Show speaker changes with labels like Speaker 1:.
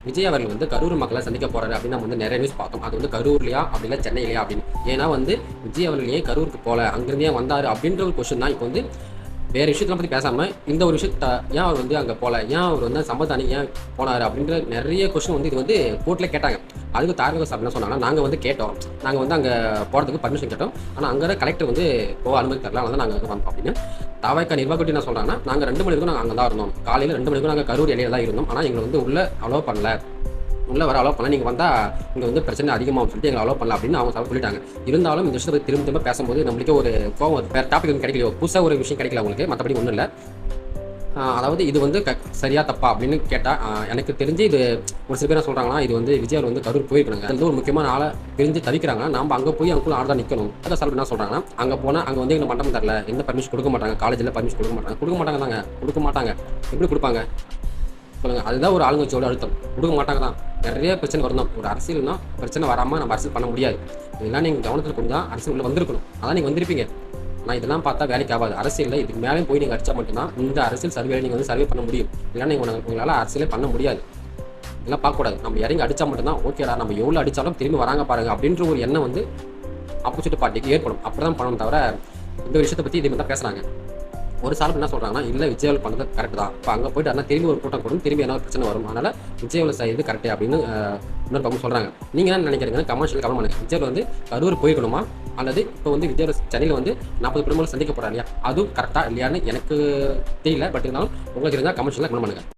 Speaker 1: விஜய் அவர்கள் வந்து கரூர் மக்களை சந்திக்க போறாரு அப்படின்னு நம்ம வந்து நிறைய நியூஸ் பார்த்தோம். அது வந்து கரூர்லையா அப்படி இல்லை சென்னையிலையா அப்படின்னு. ஏன்னா வந்து விஜய் அவர்கள் ஏன் கரூருக்கு போல அங்கிருந்தே ஏன் வந்தாரு அப்படின்ற ஒரு கொஸ்டின் தான் இப்போ வந்து வேற விஷயத்தெல்லாம் பற்றி பேசாம இந்த ஒரு விஷயத்த ஏன் அவர் வந்து அங்கே போல, ஏன் அவர் வந்து சம்பத்தானி ஏன் போனார் அப்படின்ற நிறைய கொஸ்டின் வந்து இது வந்து கோர்ட்டில் கேட்டாங்க. அதுக்கு தாரக சார் என்ன சொன்னாங்கன்னா, நாங்கள் வந்து கேட்டோம், நாங்கள் வந்து அங்கே போகிறதுக்கு பர்மிஷன் கேட்டோம், ஆனால் அங்கே கலெக்டர் வந்து போக அனுமதி தரலாம், வந்து நாங்கள் வந்து வந்தோம் அப்படின்னு. தாவாய்க்கா நிர்வாகத்தை என்ன சொல்கிறாங்கன்னா, நாங்கள் 2 மணி வரைக்கும் நாங்கள் அங்கே தான் இருந்தோம், காலையில் 2 மணிக்கும் நாங்கள் கரூர் எல்லையில் தான் இருந்தோம், ஆனால் எங்களை வந்து உள்ளே அலோவ் பண்ணல, உள்ளே வர அலோவ் பண்ணல, நீங்கள் வந்தால் இங்கே வந்து பிரச்சனை அதிகமாகும் சொல்லிட்டு எங்களை அலோவ் பண்ணல அப்படின்னு அவங்க சொல்லிட்டாங்க. இருந்தாலும் இந்த விஷயத்தை திரும்ப திரும்ப பேசும்போது நம்மளுக்கே ஒரு கோவம், வேறு டாபிக் வந்து கிடைக்கல, புதுசாக ஒரு விஷயம் கிடைக்கல அவங்களுக்கு, மற்றபடி ஒன்றும் இல்லை. அதாவது இது வந்து சரியா தப்பா அப்படின்னு கேட்டால் எனக்கு தெரிஞ்சு இது ஒரு சில பேர் சொல்கிறாங்கன்னா, இது வந்து விஜய் வந்து கரூர் போயிருக்காங்க, அது ஒரு முக்கியமான ஆளை பிரிஞ்சு தவிக்கிறாங்கன்னா நம்ம அங்கே போய் அவங்களுக்குள்ள ஆள் தான் நிற்கணும். அதை சார் என்ன சொல்கிறாங்கன்னா, அங்கே போனால் அங்கே வந்து எங்களுக்கு மண்டபம் தரல, எந்த பர்மிஷன் கொடுக்க மாட்டாங்க, காலேஜில் பர்மிஷன் கொடுக்க மாட்டாங்க தாங்க, கொடுக்க மாட்டாங்க. எப்படி கொடுப்பாங்க சொல்லுங்கள்? அதுதான் ஒரு ஆளுங்கட்சியோட அழுத்தம், கொடுக்க மாட்டாங்க தான். நிறைய பிரச்சனை வரணும். ஒரு அரசியல்னா பிரச்சனை வராமல் நம்ம அரசியல் பண்ண முடியாது. இதெல்லாம் நீங்கள் கவனத்தில் கொண்டு தான் அரசியல் உள்ள வந்திருக்கணும். அதான் நீங்கள் வந்திருப்பீங்க. நான் இதெல்லாம் பார்த்தா வேலைக்கு ஆகாது. அரசியலில் இதுக்கு மேலே போய் நீங்கள் அடித்தா மட்டும்தான் இந்த அரசியல் சர்வேல நீங்கள் வந்து சர்வே பண்ண முடியும். இல்லைன்னா நீங்கள் உங்களால் அரசியலே பண்ண முடியாது. இதெல்லாம் பார்க்கக்கூடாது. நம்ம இறங்கி அடித்தா மட்டும்தான் ஓகேடா, நம்ம எவ்வளோ அடித்தாலும் திரும்பி வராங்க பாருங்க அப்படின்ற ஒரு எண்ணம் வந்து ஆப்போசிட் பார்ட்டிக்கு ஏற்படும். அப்படி தான் பண்ணணும். தவிர இந்த விஷயத்தை பற்றி இதே மாதிரி தான் பேசுகிறாங்க. ஒரு சார்பு என்ன சொல்கிறாங்கன்னா, இல்லை விஜய் பண்ணது கரெக்ட் தான், இப்போ அங்கே போய்ட்டு ஆனால் திரும்பி ஒரு கூட்டம் கொடுக்கும், திரும்பி என்ன பிரச்சனை வரும், அதனால் விஜய் செய்யுது கரெக்டு அப்படின்னு இன்னொரு பக்கம் சொல்கிறாங்க. நீங்கள் என்ன நினைக்கிறீங்கன்னா கமர்ஷியல் கவனம் பண்ணுங்க. விஜய் வந்து கரூர் போயிருக்கணுமா, அல்லது இப்போ வந்து விஜய் சென்னையில் வந்து 40 குடும்பங்கள் சந்திக்க போகிறார் இல்லையா, அதுவும் கரெக்டாக இல்லையான்னு எனக்கு தெரியல. பட் இருந்தாலும் உங்களுக்கு இருந்தால் கமர்ஷியலாக கவனம் பண்ணுங்கள்.